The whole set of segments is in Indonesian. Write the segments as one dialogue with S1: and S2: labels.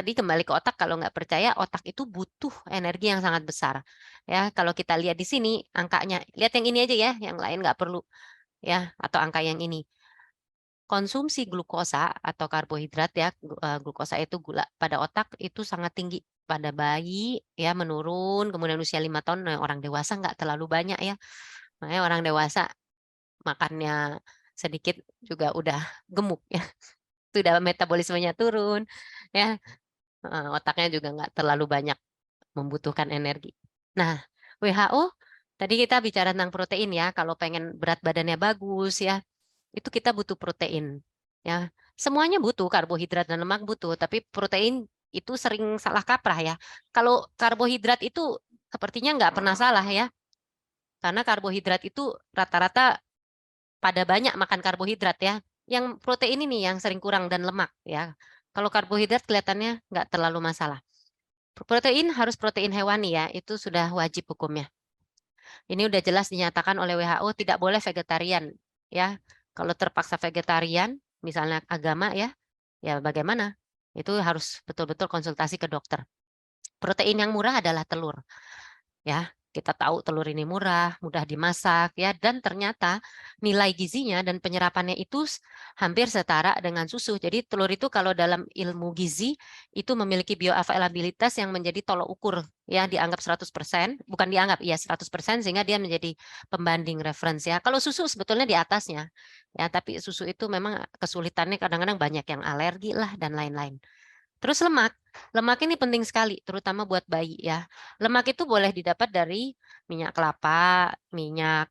S1: tadi kembali ke otak, kalau nggak percaya, otak itu butuh energi yang sangat besar. Ya, kalau kita lihat di sini angkanya, lihat yang ini aja ya, yang lain nggak perlu ya, atau angka yang ini. Konsumsi glukosa atau karbohidrat ya, glukosa itu gula pada otak itu sangat tinggi pada bayi ya menurun, kemudian usia 5 tahun, nah orang dewasa nggak terlalu banyak ya. Makanya orang dewasa makannya sedikit juga udah gemuk ya, sudah metabolismenya turun ya, otaknya juga nggak terlalu banyak membutuhkan energi. Nah, WHO tadi kita bicara tentang protein ya, kalau pengen berat badannya bagus ya, itu kita butuh protein, ya. Semuanya butuh, karbohidrat dan lemak butuh, tapi protein itu sering salah kaprah ya. Kalau karbohidrat itu sepertinya nggak pernah salah ya, karena karbohidrat itu rata-rata pada banyak makan karbohidrat ya. Yang protein ini yang sering kurang dan lemak ya. Kalau karbohidrat kelihatannya nggak terlalu masalah. Protein harus protein hewani ya, itu sudah wajib hukumnya. Ini udah jelas dinyatakan oleh WHO tidak boleh vegetarian ya. Kalau terpaksa vegetarian, misalnya agama ya, ya bagaimana? Itu harus betul-betul konsultasi ke dokter. Protein yang murah adalah telur. Ya, kita tahu telur ini murah, mudah dimasak ya, dan ternyata nilai gizinya dan penyerapannya itu hampir setara dengan susu. Jadi telur itu kalau dalam ilmu gizi itu memiliki bioavailabilitas yang menjadi tolok ukur ya, dianggap 100%, bukan dianggap ya 100% sehingga dia menjadi pembanding referensi ya. Kalau susu sebetulnya di atasnya. Ya, tapi susu itu memang kesulitannya kadang-kadang banyak yang alergi lah dan lain-lain. Terus lemak, lemak ini penting sekali terutama buat bayi ya. Lemak itu boleh didapat dari minyak kelapa, minyak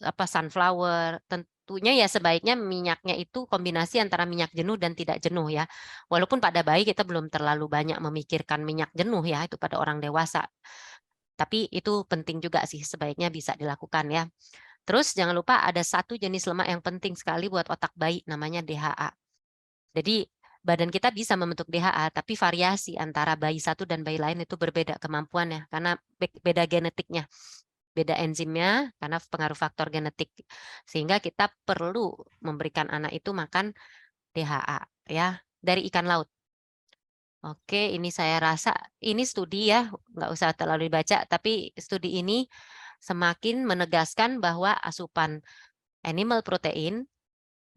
S1: apa sunflower, tentunya ya sebaiknya minyaknya itu kombinasi antara minyak jenuh dan tidak jenuh ya. Walaupun pada bayi kita belum terlalu banyak memikirkan minyak jenuh ya, itu pada orang dewasa. Tapi itu penting juga sih sebaiknya bisa dilakukan ya. Terus jangan lupa ada satu jenis lemak yang penting sekali buat otak bayi namanya DHA. Jadi badan kita bisa membentuk DHA, tapi variasi antara bayi satu dan bayi lain itu berbeda kemampuannya karena beda genetiknya, beda enzimnya karena pengaruh faktor genetik. Sehingga kita perlu memberikan anak itu makan DHA ya dari ikan laut. Oke, ini saya rasa ini studi ya, nggak usah terlalu dibaca, tapi studi ini semakin menegaskan bahwa asupan animal protein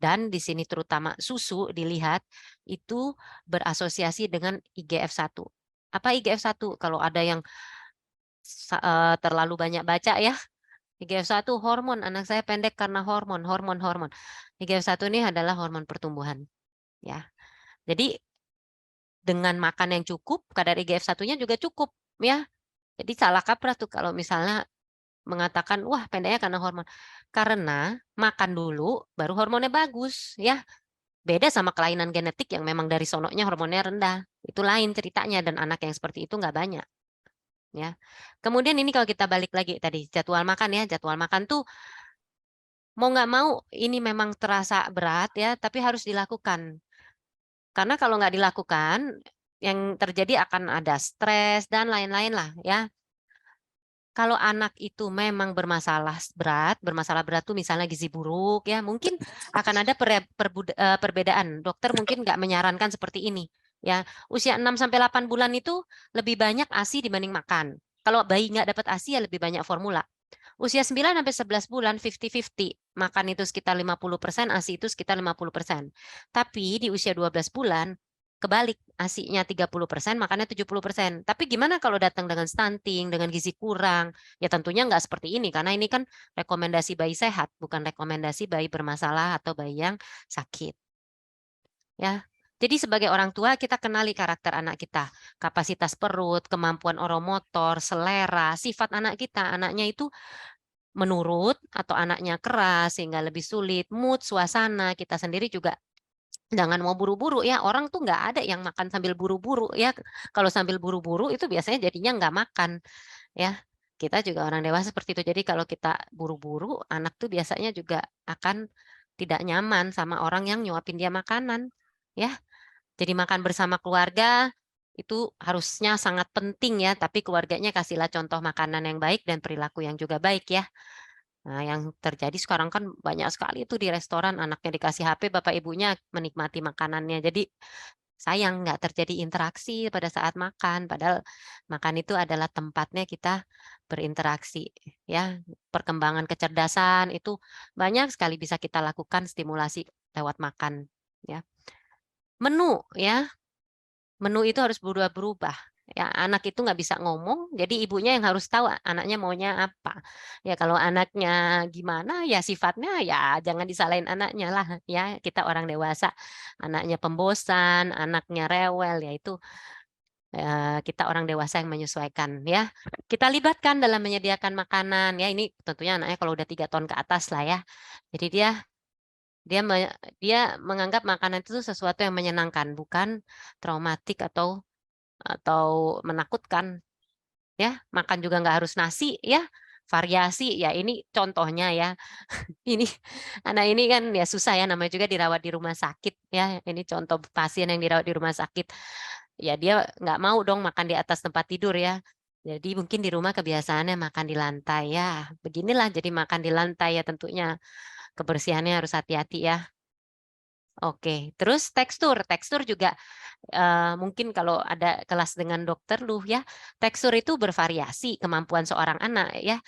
S1: dan di sini terutama susu dilihat itu berasosiasi dengan IGF-1. Apa IGF-1? Kalau ada yang terlalu banyak baca ya, IGF-1 hormon, anak saya pendek karena hormon, hormon, hormon. IGF-1 ini adalah hormon pertumbuhan, ya. Jadi dengan makan yang cukup, kadar IGF-1-nya juga cukup, ya. Jadi salah kaprah tuh kalau misalnya mengatakan, wah pendeknya karena hormon. Karena makan dulu, baru hormonnya bagus, ya. Beda sama kelainan genetik yang memang dari sononya hormonnya rendah. Itu lain ceritanya dan anak yang seperti itu nggak banyak. Ya. Kemudian ini kalau kita balik lagi tadi jadwal makan ya, jadwal makan tuh mau nggak mau ini memang terasa berat ya, tapi harus dilakukan. Karena kalau nggak dilakukan, yang terjadi akan ada stres dan lain-lain lah ya. Kalau anak itu memang bermasalah berat tuh misalnya gizi buruk ya, mungkin akan ada perbedaan. Dokter mungkin nggak menyarankan seperti ini ya. Usia 6 sampai 8 bulan itu lebih banyak ASI dibanding makan. Kalau bayi nggak dapat ASI ya lebih banyak formula. Usia 9 sampai 11 bulan 50-50. Makan itu sekitar 50%, ASI itu sekitar 50%. Tapi di usia 12 bulan kebalik, ASI-nya 30%, makannya 70%. Tapi gimana kalau datang dengan stunting, dengan gizi kurang? Ya tentunya nggak seperti ini, karena ini kan rekomendasi bayi sehat, bukan rekomendasi bayi bermasalah atau bayi yang sakit. Ya, jadi sebagai orang tua kita kenali karakter anak kita, kapasitas perut, kemampuan oromotor, selera, sifat anak kita. Anaknya itu menurut atau anaknya keras sehingga lebih sulit, mood, suasana, kita sendiri juga jangan mau buru-buru ya, orang tuh nggak ada yang makan sambil buru-buru ya. Kalau sambil buru-buru itu biasanya jadinya nggak makan ya. Kita juga orang dewasa seperti itu. Jadi kalau kita buru-buru, anak tuh biasanya juga akan tidak nyaman sama orang yang nyuapin dia makanan ya. Jadi makan bersama keluarga itu harusnya sangat penting ya, tapi keluarganya kasihlah contoh makanan yang baik dan perilaku yang juga baik ya. Nah, yang terjadi sekarang kan banyak sekali itu di restoran anaknya dikasih HP, bapak ibunya menikmati makanannya. Jadi sayang nggak terjadi interaksi pada saat makan, padahal makan itu adalah tempatnya kita berinteraksi, ya. Perkembangan kecerdasan itu banyak sekali bisa kita lakukan stimulasi lewat makan, ya. Menu, ya. Menu itu harus berubah-berubah. Ya, anak itu nggak bisa ngomong, jadi ibunya yang harus tahu anaknya maunya apa. Ya kalau anaknya gimana, ya sifatnya ya jangan disalahin anaknya lah ya. Kita orang dewasa, anaknya pembosan, anaknya rewel, ya itu kita orang dewasa yang menyesuaikan ya. Kita libatkan dalam menyediakan makanan ya. Ini tentunya anaknya kalau udah 3 tahun ke atas lah ya. Jadi dia dia menganggap makanan itu sesuatu yang menyenangkan, bukan traumatik atau menakutkan, ya. Makan juga nggak harus nasi ya, variasi, ya ini contohnya ya. Ini anak ini kan ya susah ya, namanya juga dirawat di rumah sakit ya, ini contoh pasien yang dirawat di rumah sakit. Ya dia nggak mau dong makan di atas tempat tidur ya. Jadi mungkin di rumah kebiasaannya makan di lantai, ya beginilah jadi makan di lantai ya tentunya kebersihannya harus hati-hati ya. Oke, terus tekstur juga, mungkin kalau ada kelas dengan dokter lu ya, tekstur itu bervariasi kemampuan seorang anak ya,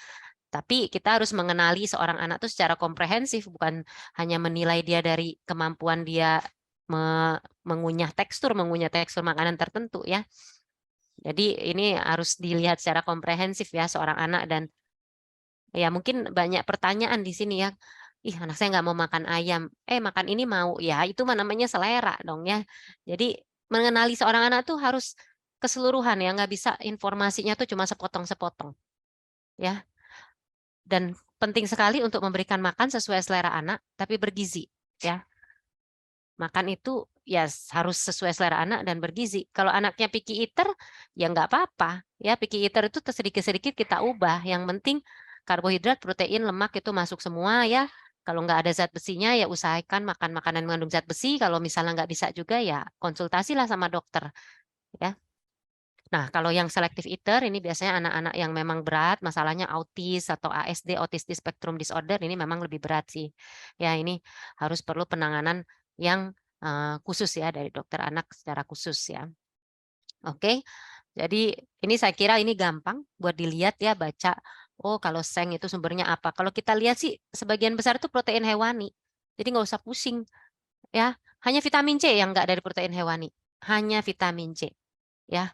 S1: tapi kita harus mengenali seorang anak itu secara komprehensif, bukan hanya menilai dia dari kemampuan dia mengunyah tekstur makanan tertentu ya. Jadi ini harus dilihat secara komprehensif ya seorang anak dan ya mungkin banyak pertanyaan di sini ya, "Ih anak saya nggak mau makan ayam, makan ini mau." Ya itu mah namanya selera dong ya. Jadi mengenali seorang anak tuh harus keseluruhan ya, nggak bisa informasinya tuh cuma sepotong-sepotong, ya. Dan penting sekali untuk memberikan makan sesuai selera anak, tapi bergizi, ya. Makan itu ya harus sesuai selera anak dan bergizi. Kalau anaknya picky eater, ya nggak apa-apa. Ya picky eater itu sedikit-sedikit kita ubah. Yang penting karbohidrat, protein, lemak itu masuk semua ya. Kalau nggak ada zat besinya ya usahakan makan makanan mengandung zat besi. Kalau misalnya nggak bisa juga ya konsultasilah sama dokter. Ya. Nah, kalau yang selective eater ini biasanya anak-anak yang memang berat, masalahnya autis atau ASD, Autistic Spectrum Disorder, ini memang lebih berat sih. Ya, ini harus perlu penanganan yang khusus ya dari dokter anak secara khusus ya. Oke, jadi ini saya kira ini gampang buat dilihat ya, baca, oh kalau seng itu sumbernya apa. Kalau kita lihat sih sebagian besar itu protein hewani. Jadi nggak usah pusing ya. Hanya vitamin C yang nggak dari protein hewani. Hanya vitamin C ya.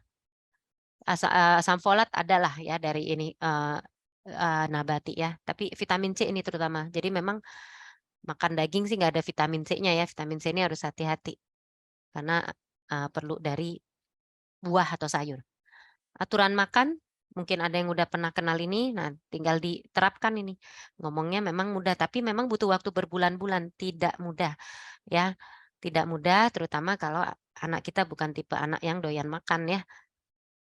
S1: Asam folat adalah ya dari ini, nabati ya, tapi vitamin C ini terutama. Jadi memang makan daging sih nggak ada vitamin C-nya ya, vitamin C ini harus hati-hati karena, perlu dari buah atau sayur. Aturan makan, mungkin ada yang udah pernah kenal ini, nah tinggal diterapkan ini. Ngomongnya memang mudah, tapi memang butuh waktu berbulan-bulan, tidak mudah ya. Tidak mudah terutama kalau anak kita bukan tipe anak yang doyan makan ya.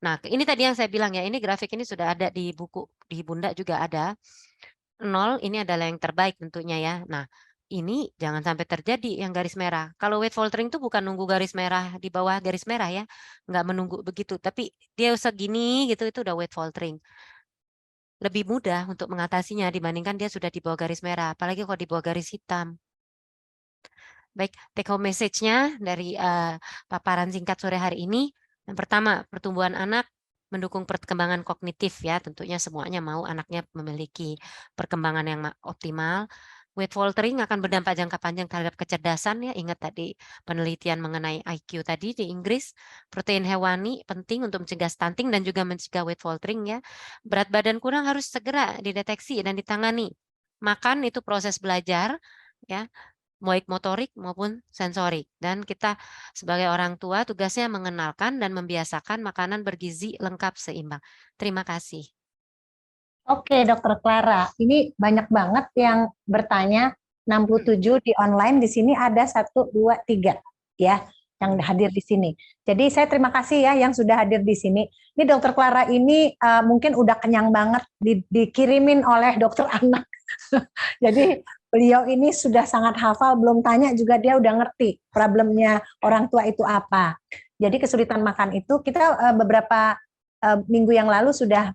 S1: Nah, ini tadi yang saya bilang ya, ini grafik ini sudah ada di buku, di Bunda juga ada. 0 ini adalah yang terbaik tentunya ya. Nah, ini jangan sampai terjadi yang garis merah. Kalau weight faltering itu bukan nunggu garis merah di bawah garis merah ya, nggak menunggu begitu, tapi dia segini gitu itu udah weight faltering. Lebih mudah untuk mengatasinya dibandingkan dia sudah di bawah garis merah, apalagi kalau di bawah garis hitam. Baik, take home message-nya dari paparan singkat sore hari ini, yang pertama, pertumbuhan anak mendukung perkembangan kognitif ya, tentunya semuanya mau anaknya memiliki perkembangan yang optimal. Weight faltering akan berdampak jangka panjang terhadap kecerdasan ya, ingat tadi penelitian mengenai IQ tadi di Inggris. Protein hewani penting untuk mencegah stunting dan juga mencegah weight faltering ya. Berat badan kurang harus segera dideteksi dan ditangani. Makan itu proses belajar ya, baik motorik maupun sensorik. Dan kita sebagai orang tua tugasnya mengenalkan dan membiasakan makanan bergizi lengkap seimbang. Terima kasih.
S2: Oke, Dokter Clara. Ini banyak banget yang bertanya. 67 di online, di sini ada 1, 2, 3 ya yang hadir di sini. Jadi saya terima kasih ya yang sudah hadir di sini. Ini Dokter Clara ini mungkin udah kenyang banget dikirimin oleh dokter anak. Jadi beliau ini sudah sangat hafal, belum tanya juga dia udah ngerti problemnya orang tua itu apa. Jadi kesulitan makan itu kita beberapa minggu yang lalu sudah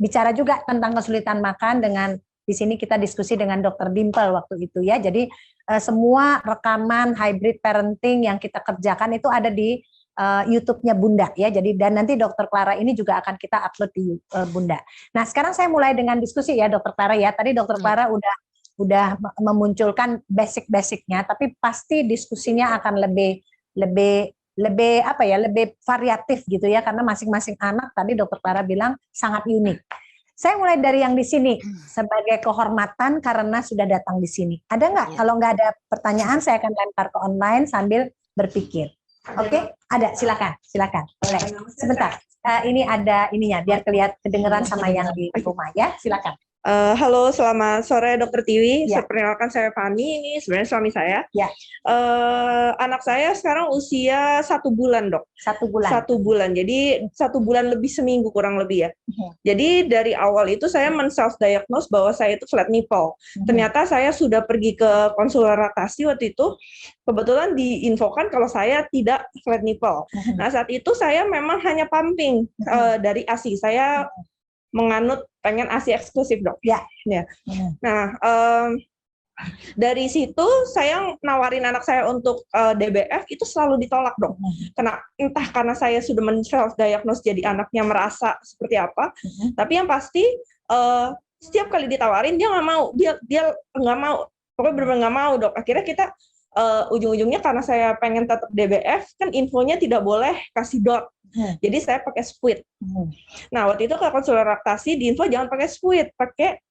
S2: bicara juga tentang kesulitan makan dengan di sini kita diskusi dengan Dokter Dimple waktu itu ya. Jadi semua rekaman hybrid parenting yang kita kerjakan itu ada di YouTube-nya Bunda ya. Jadi dan nanti Dokter Clara ini juga akan kita upload di Bunda. Nah, sekarang saya mulai dengan diskusi ya Dokter Clara ya. Tadi Dokter Clara udah memunculkan basic-basicnya, tapi pasti diskusinya akan lebih apa ya, lebih variatif gitu ya, karena masing-masing anak tadi Dokter Clara bilang sangat unik. Saya mulai dari yang di sini sebagai kehormatan karena sudah datang di sini. Ada nggak? Kalau nggak ada pertanyaan, saya akan lempar ke online sambil berpikir. Oke, ada. Silakan. Boleh. Sebentar. Ini ada ininya, biar kedengeran sama yang di rumah ya. Silakan.
S3: Halo, selamat sore Dokter Tiwi.
S2: Ya.
S3: Perkenalkan saya Fani, ini sebenarnya suami saya.
S2: Ya.
S3: Anak saya sekarang usia 1 bulan, Dok.
S2: 1 bulan.
S3: 1 bulan, jadi 1 bulan lebih seminggu kurang lebih ya. Jadi dari awal itu saya men-self-diagnose bahwa saya itu flat nipple. Ternyata saya sudah pergi ke konsultasi waktu itu, kebetulan diinfokan kalau saya tidak flat nipple. Nah saat itu saya memang hanya pumping dari ASI. Saya menganut pengen ASI eksklusif, Dok.
S2: Ya.
S3: Nah, dari situ saya nawarin anak saya untuk DBF itu selalu ditolak, Dok. Entah karena saya sudah men-self-diagnose jadi anaknya merasa seperti apa, tapi yang pasti setiap kali ditawarin dia nggak mau, dia nggak mau, pokoknya benar-benar nggak mau, Dok. Akhirnya kita ujung-ujungnya karena saya pengen tetap DBF, kan infonya tidak boleh kasih dot. Jadi saya pakai squid. Nah, waktu itu ke konsultasi di info jangan pakai squid, pakai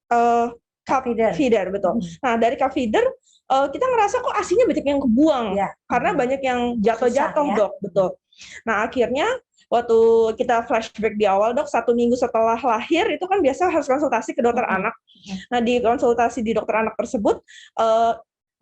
S3: cup feeder, betul. Nah, dari cup feeder kita ngerasa kok asinya banyak yang kebuang, karena banyak yang jatuh-jatuh, Dok, betul. Nah, akhirnya waktu kita flashback di awal, Dok, 1 minggu setelah lahir itu kan biasa harus konsultasi ke dokter anak. Nah, di konsultasi di dokter anak tersebut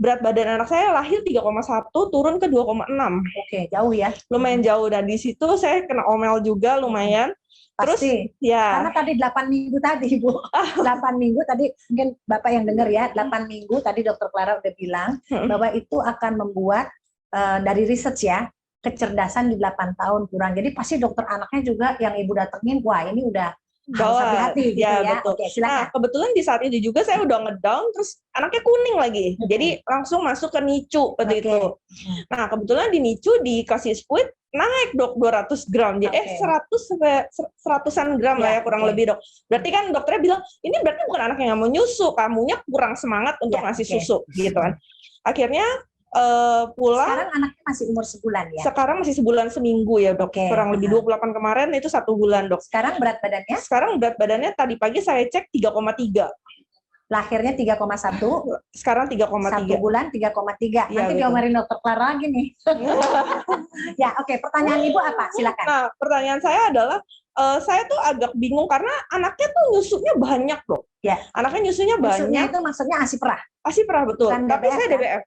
S3: berat badan anak saya lahir 3,1 turun ke 2,6.
S2: Oke, jauh ya.
S3: Lumayan jauh, dan di situ saya kena omel juga lumayan. Terus
S2: pasti.
S3: Ya.
S2: Karena tadi 8 minggu tadi, Bu. 8 minggu tadi mungkin Bapak yang dengar ya, 8 minggu tadi Dokter Clara udah bilang bahwa itu akan membuat dari research ya, kecerdasan di 8 tahun kurang. Jadi pasti dokter anaknya juga yang Ibu datengin, wah ini udah harus hati-hati gitu ya.
S3: Betul.
S2: Oke, silakan.
S3: Nah, kebetulan di saat itu juga saya udah ngedown, terus anaknya kuning lagi. Jadi langsung masuk ke NICU waktu itu. Nah, kebetulan di NICU dikasih squid, naik, Dok, 200 gram. Jadi 100 sampai 100-an gram lah ya kurang lebih, Dok. Berarti kan dokternya bilang, ini berarti bukan anak yang nggak mau nyusu, kamunya kurang semangat untuk ngasih susu gitu kan. Akhirnya pulang.
S2: Sekarang anaknya masih umur sebulan ya?
S3: Sekarang masih sebulan seminggu ya, Dok. Kurang lebih 28 kemarin itu 1 bulan, Dok.
S2: Sekarang berat badannya?
S3: Sekarang berat badannya tadi pagi saya cek 3,3.
S2: Lahirnya 3,1.
S3: Sekarang 3,3.
S2: 1 bulan 3,3. Nanti diomelin Dokter Clara lagi nih. Ya, oke. Pertanyaan Ibu apa? Silakan.
S3: Nah, pertanyaan saya adalah, saya tuh agak bingung karena anaknya tuh nyusunya banyak, Dok.
S2: Ya.
S3: Anaknya nyusunya banyak.
S2: Nyusunya itu maksudnya ASI perah?
S3: ASI perah, betul.
S2: Bukan
S3: tapi
S2: DBF,
S3: saya DBF.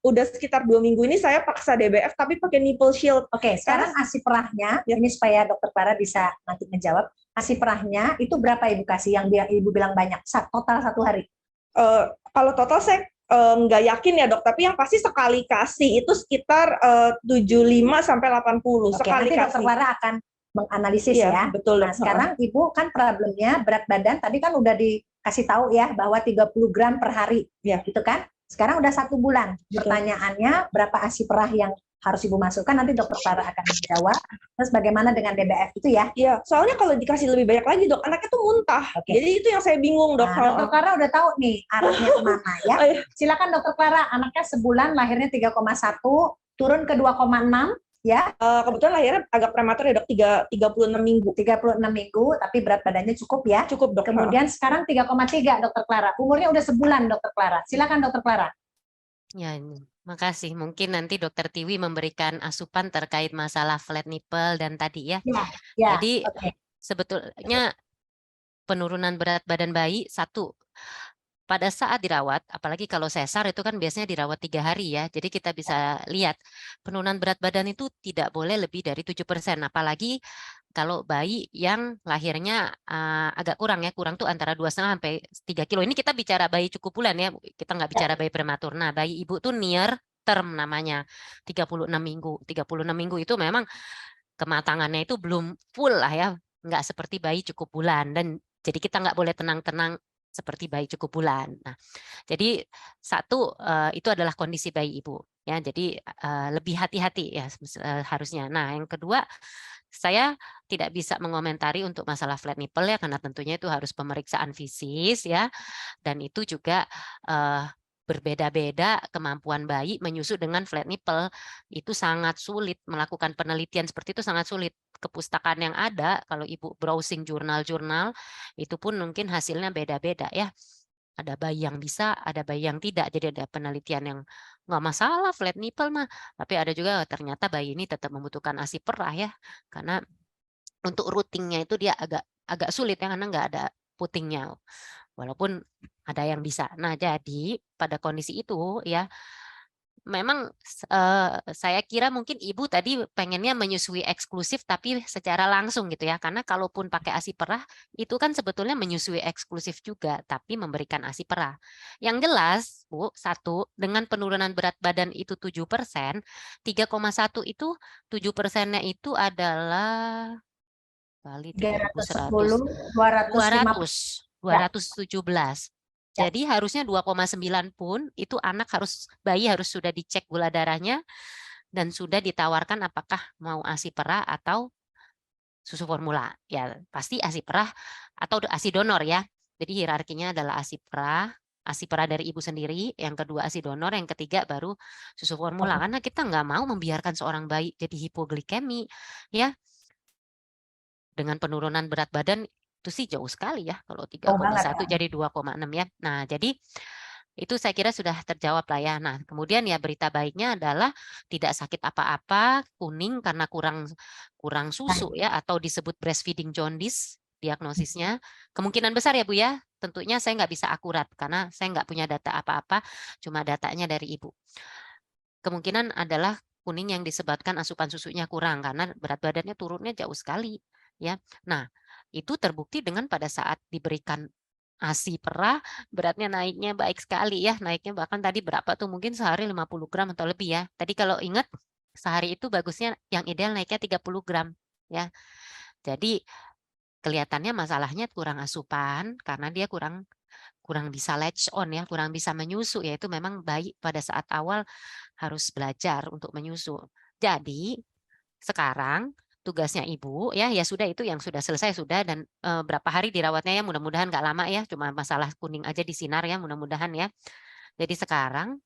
S3: Udah sekitar 2 minggu ini saya paksa DBF tapi pakai nipple shield.
S2: Oke, sekarang ASI perahnya, ini supaya Dokter Clara bisa nanti menjawab. ASI perahnya itu berapa Ibu kasih yang Ibu bilang banyak? Total 1 hari?
S3: Kalau total saya nggak yakin ya, Dok, tapi yang pasti sekali kasih itu sekitar 75 sampai 80 sekali
S2: nanti
S3: kasih.
S2: Dokter Clara akan menganalisis ya.
S3: Betul.
S2: Nah, sekarang Ibu kan problemnya berat badan tadi kan udah dikasih tahu ya bahwa 30 gram per hari, gitu kan? Sekarang udah 1 bulan. Pertanyaannya berapa ASI perah yang harus Ibu masukkan, nanti Dokter Clara akan menjawab. Terus bagaimana dengan DBF itu ya?
S3: Iya, soalnya kalau dikasih lebih banyak lagi, Dok, anaknya tuh muntah. Jadi itu yang saya bingung, Dok.
S2: Nah, Dokter Clara udah tahu nih arahnya kemana ya. Silakan Dokter Clara, anaknya sebulan lahirnya 3,1 turun ke 2,6 ya.
S3: Kebetulan lahirnya agak prematur ya, Dok, 36 minggu.
S2: 36 minggu, tapi berat badannya cukup ya.
S3: Cukup, Dok.
S2: Kemudian sekarang 3,3 Dokter Clara. Umurnya udah sebulan, Dokter Clara. Silakan Dokter Clara.
S1: Ya, makasih. Mungkin nanti Dokter Tiwi memberikan asupan terkait masalah flat nipple dan tadi ya. Jadi sebetulnya penurunan berat badan bayi pada saat dirawat, apalagi kalau sesar itu kan biasanya dirawat 3 hari ya. Jadi kita bisa lihat penurunan berat badan itu tidak boleh lebih dari 7%. Apalagi kalau bayi yang lahirnya agak kurang ya, kurang tuh antara 2,5 sampai 3 kilo. Ini kita bicara bayi cukup bulan ya, kita nggak bicara bayi prematur. Nah, bayi ibu tuh near term namanya, 36 minggu. 36 minggu itu memang kematangannya itu belum full lah ya, nggak seperti bayi cukup bulan. Dan jadi kita nggak boleh tenang-tenang seperti bayi cukup bulan. Nah, jadi satu itu adalah kondisi bayi ibu ya. Jadi lebih hati-hati ya harusnya. Nah, yang kedua saya tidak bisa mengomentari untuk masalah flat nipple ya karena tentunya itu harus pemeriksaan fisis ya dan itu juga berbeda-beda kemampuan bayi menyusu dengan flat nipple. Itu sangat sulit melakukan penelitian seperti itu sangat sulit. Kepustakaan yang ada kalau Ibu browsing jurnal-jurnal itu pun mungkin hasilnya beda-beda ya. Ada bayi yang bisa, ada bayi yang tidak. Jadi ada penelitian yang nggak masalah flat nipple mah, tapi ada juga ternyata bayi ini tetap membutuhkan ASI perah ya. Karena untuk routingnya itu dia agak sulit ya karena nggak ada putingnya. Walaupun ada yang bisa. Nah, jadi pada kondisi itu ya memang saya kira mungkin ibu tadi pengennya menyusui eksklusif tapi secara langsung gitu ya. Karena kalaupun pakai ASI perah itu kan sebetulnya menyusui eksklusif juga tapi memberikan ASI perah. Yang jelas, Bu, satu dengan penurunan berat badan itu 7%, 3,1 itu 7%-nya itu adalah kali 3.100
S2: 310,
S1: 217.
S2: Ya.
S1: Jadi harusnya 2,9 pun itu bayi harus sudah dicek gula darahnya dan sudah ditawarkan apakah mau ASI perah atau susu formula. Ya, pasti ASI perah atau ASI donor ya. Jadi hierarkinya adalah ASI perah dari ibu sendiri, yang kedua ASI donor, yang ketiga baru susu formula. Karena kita nggak mau membiarkan seorang bayi jadi hipoglikemi ya. Dengan penurunan berat badan itu sih jauh sekali ya kalau 3,1 jadi 2,6 ya. Nah, jadi itu saya kira sudah terjawab lah ya. Nah, kemudian ya berita baiknya adalah tidak sakit apa-apa, kuning karena kurang susu ya atau disebut breastfeeding jaundice diagnosisnya. Kemungkinan besar ya Bu ya. Tentunya saya nggak bisa akurat karena saya nggak punya data apa-apa, cuma datanya dari Ibu. Kemungkinan adalah kuning yang disebabkan asupan susunya kurang karena berat badannya turunnya jauh sekali ya. Nah, itu terbukti dengan pada saat diberikan ASI perah beratnya naiknya baik sekali ya. Naiknya bahkan tadi berapa tuh mungkin sehari 50 gram atau lebih ya. Tadi kalau ingat sehari itu bagusnya yang ideal naiknya 30 gram ya. Jadi kelihatannya masalahnya kurang asupan karena dia kurang bisa latch on ya, kurang bisa menyusu yaitu memang bayi pada saat awal harus belajar untuk menyusu. Jadi sekarang tugasnya ibu ya sudah itu yang sudah selesai sudah dan berapa hari dirawatnya ya mudah-mudahan nggak lama ya cuma masalah kuning aja di sinar ya mudah-mudahan ya. Jadi sekarang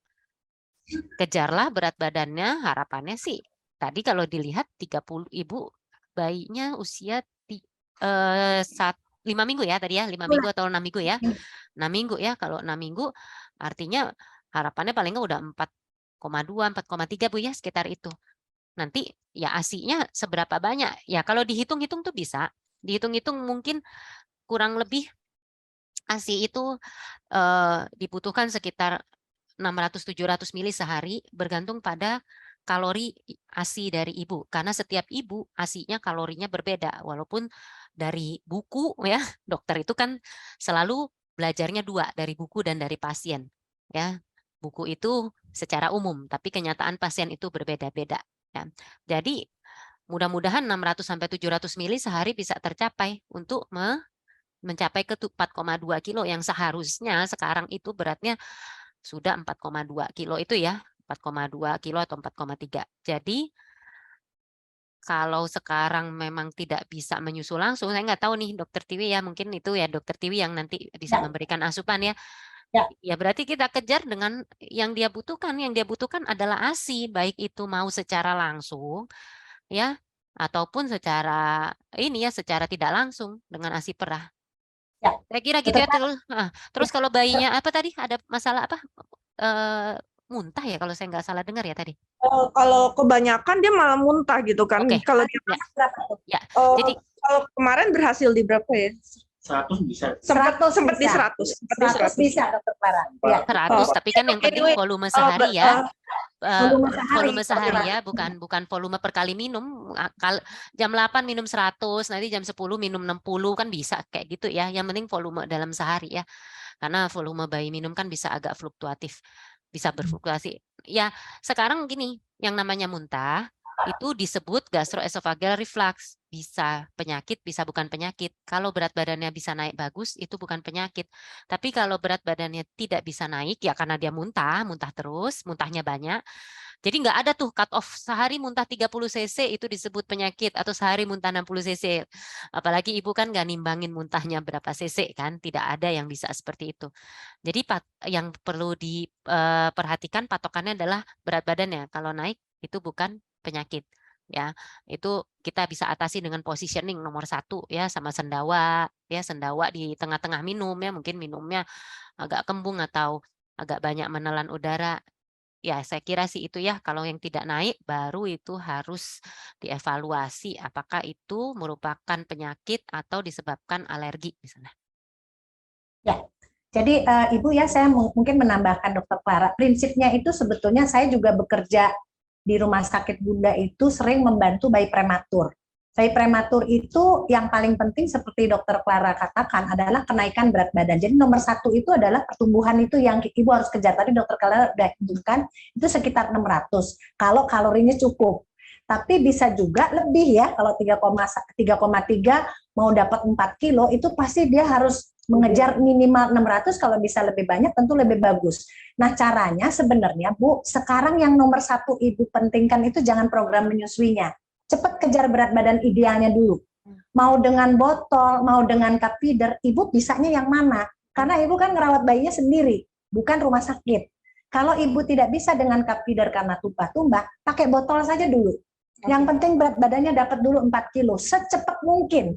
S1: kejarlah berat badannya harapannya sih tadi kalau dilihat 30 ibu bayinya usia 5 minggu ya tadi ya 5 minggu atau 6 minggu ya 6 minggu ya kalau 6 minggu artinya harapannya paling nggak udah 4,2 4,3 Bu ya sekitar itu. Nanti ya ASI-nya seberapa banyak? Ya kalau dihitung-hitung tuh bisa. Dihitung-hitung mungkin kurang lebih ASI itu dibutuhkan sekitar 600-700 mili sehari bergantung pada kalori ASI dari ibu. Karena setiap ibu ASI-nya kalorinya berbeda. Walaupun dari buku ya dokter itu kan selalu belajarnya dua dari buku dan dari pasien. Ya buku itu secara umum, tapi kenyataan pasien itu berbeda-beda. Ya. Jadi mudah-mudahan 600 sampai 700 mili sehari bisa tercapai untuk mencapai ke 4,2 kilo yang seharusnya sekarang itu beratnya sudah 4,2 kilo itu ya, 4,2 kilo atau 4,3. Jadi kalau sekarang memang tidak bisa menyusu langsung, saya nggak tahu nih Dokter Tiwi ya, mungkin itu ya Dokter Tiwi yang nanti bisa memberikan asupan ya. Ya berarti kita kejar dengan yang dia butuhkan. Yang dia butuhkan adalah ASI, baik itu mau secara langsung ya ataupun secara ini ya secara tidak langsung dengan ASI perah.
S2: Ya.
S1: Saya kira gitu ya terus kalau bayinya apa tadi ada masalah apa muntah ya kalau saya nggak salah dengar ya tadi.
S3: Kalau kebanyakan dia malah muntah gitu kan.
S1: Oke.
S3: Kalau dia
S1: ya. Jadi
S3: kalau kemarin berhasil di berapa ya?
S4: 100 bisa.
S3: Sempat di 100.
S2: 100 bisa Dokter Clara. Ya.
S1: 100 tapi kan yang penting volume sehari ya. Volume sehari ya, bukan volume per kali minum. Jam 8 minum 100, nanti jam 10 minum 60 kan bisa kayak gitu ya. Yang penting volume dalam sehari ya. Karena volume bayi minum kan bisa agak fluktuatif, bisa berfluktuasi. Ya, sekarang gini, yang namanya muntah itu disebut gastroesophageal reflux. Bisa penyakit, bisa bukan penyakit. Kalau berat badannya bisa naik bagus, itu bukan penyakit. Tapi kalau berat badannya tidak bisa naik, ya karena dia muntah, muntah terus, muntahnya banyak. Jadi nggak ada tuh cut off sehari muntah 30 cc itu disebut penyakit, atau sehari muntah 60 cc. Apalagi ibu kan nggak nimbangin muntahnya berapa cc kan, tidak ada yang bisa seperti itu. Jadi yang perlu diperhatikan patokannya adalah berat badannya. Kalau naik itu bukan penyakit. Ya, itu kita bisa atasi dengan positioning nomor 1 ya, sama sendawa ya, sendawa di tengah-tengah minum ya, mungkin minumnya agak kembung atau agak banyak menelan udara. Ya, saya kira sih itu ya, kalau yang tidak naik baru itu harus dievaluasi apakah itu merupakan penyakit atau disebabkan alergi misalnya.
S2: Ya, jadi Ibu ya, saya mungkin menambahkan Dokter Clara, prinsipnya itu sebetulnya saya juga bekerja di rumah sakit Bunda itu sering membantu bayi prematur. Bayi prematur itu yang paling penting seperti Dokter Clara katakan adalah kenaikan berat badan. Jadi nomor 1 itu adalah pertumbuhan, itu yang Ibu harus kejar. Tadi Dokter Clara sudah hitungkan itu sekitar 600 kalau kalorinya cukup. Tapi bisa juga lebih ya, kalau 3,3 mau dapat 4 kilo itu pasti dia harus mengejar minimal 600, kalau bisa lebih banyak tentu lebih bagus. Nah caranya sebenarnya Bu, sekarang yang nomor 1 Ibu pentingkan itu jangan program menyusuinya. Cepat kejar berat badan idealnya dulu. Mau dengan botol, mau dengan cup feeder, Ibu bisanya yang mana? Karena Ibu kan ngerawat bayinya sendiri, bukan rumah sakit. Kalau Ibu tidak bisa dengan cup feeder karena tumpah-tumpah, pakai botol saja dulu. Yang penting berat badannya dapat dulu 4 kilo, secepat mungkin.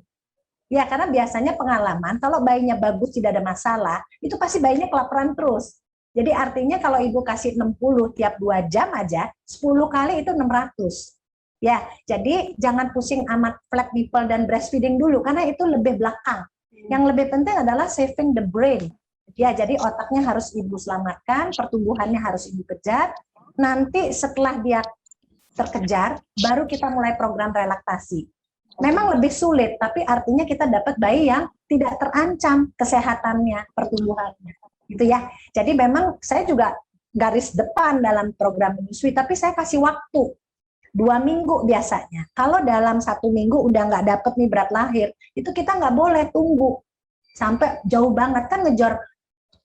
S2: Ya, karena biasanya pengalaman, kalau bayinya bagus, tidak ada masalah, itu pasti bayinya kelaparan terus. Jadi artinya kalau Ibu kasih 60 tiap 2 jam aja, 10 kali itu 600. Ya, jadi jangan pusing amat flat nipple dan breastfeeding dulu, karena itu lebih belakang. Yang lebih penting adalah saving the brain. Ya, jadi otaknya harus Ibu selamatkan, pertumbuhannya harus Ibu kejar. Nanti setelah dia terkejar, baru kita mulai program relaksasi. Memang lebih sulit, tapi artinya kita dapat bayi yang tidak terancam kesehatannya, pertumbuhannya, gitu ya. Jadi memang saya juga garis depan dalam program menyusui, tapi saya kasih waktu 2 minggu biasanya. Kalau dalam 1 minggu udah nggak dapet nih berat lahir, itu kita nggak boleh tunggu sampai jauh banget, kan ngejar.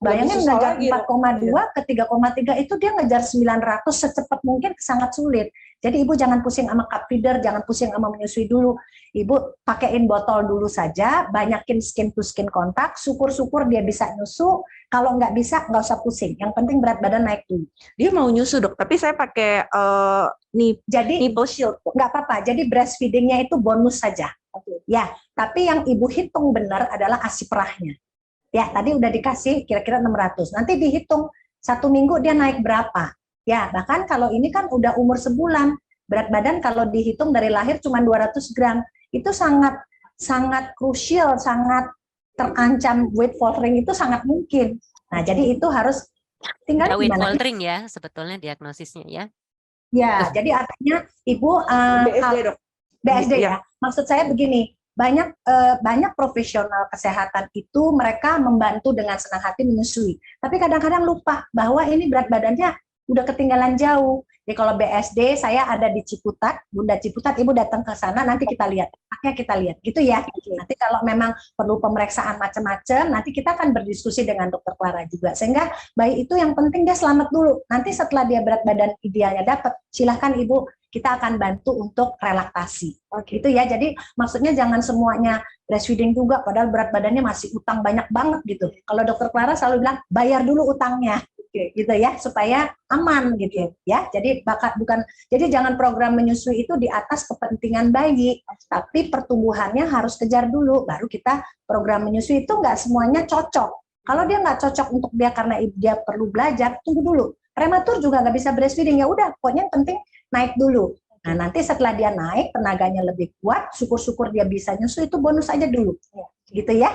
S2: Bayangin ngejar 4,2 ke 3,3 itu dia ngejar 900 secepat mungkin, sangat sulit. Jadi Ibu jangan pusing sama cup feeder, jangan pusing sama menyusui dulu. Ibu pakein botol dulu saja, banyakin skin to skin kontak, syukur-syukur dia bisa nyusu. Kalau nggak bisa, nggak usah pusing. Yang penting berat badan naik dulu.
S3: Dia mau nyusu Dok, tapi saya pakai nipple shield.
S2: Nggak apa-apa, jadi breastfeedingnya itu bonus saja. Ya, tapi yang Ibu hitung benar adalah ASI perahnya. Ya, tadi udah dikasih kira-kira 600. Nanti dihitung 1 minggu dia naik berapa. Ya, bahkan kalau ini kan udah umur sebulan, berat badan kalau dihitung dari lahir cuma 200 gram. Itu sangat krusial, sangat terancam weight faltering, itu sangat mungkin. Nah, jadi itu harus tinggal
S1: weight
S2: gimana?
S1: faltering ya, sebetulnya diagnosisnya ya.
S2: Ya, jadi artinya Ibu
S3: BSD Dok.
S2: BSD ya. Maksud saya begini, banyak profesional kesehatan itu mereka membantu dengan senang hati menyusui. Tapi kadang-kadang lupa bahwa ini berat badannya udah ketinggalan jauh. Jadi kalau BSD saya ada di Ciputat, Bunda Ciputat, Ibu datang ke sana, nanti kita lihat, kita lihat, gitu ya. Nanti kalau memang perlu pemeriksaan macam-macam, nanti kita akan berdiskusi dengan Dokter Clara juga. Sehingga bayi itu yang penting dia selamat dulu. Nanti setelah dia berat badan idealnya dapat, silahkan Ibu, kita akan bantu untuk relaksasi. Gitu ya. Jadi maksudnya jangan semuanya breastfeeding juga, padahal berat badannya masih utang banyak banget gitu. Kalau Dokter Clara selalu bilang bayar dulu utangnya. Gitu ya, supaya aman gitu ya. Jadi jadi jangan program menyusui itu di atas kepentingan bayi, tapi pertumbuhannya harus kejar dulu, baru kita program menyusui. Itu nggak semuanya cocok. Kalau dia nggak cocok untuk dia karena dia perlu belajar, tunggu dulu. Prematur juga nggak bisa breastfeeding, ya udah, pokoknya yang penting naik dulu. Nah, nanti setelah dia naik, tenaganya lebih kuat, syukur-syukur dia bisa nyusui, itu bonus aja dulu. Gitu ya.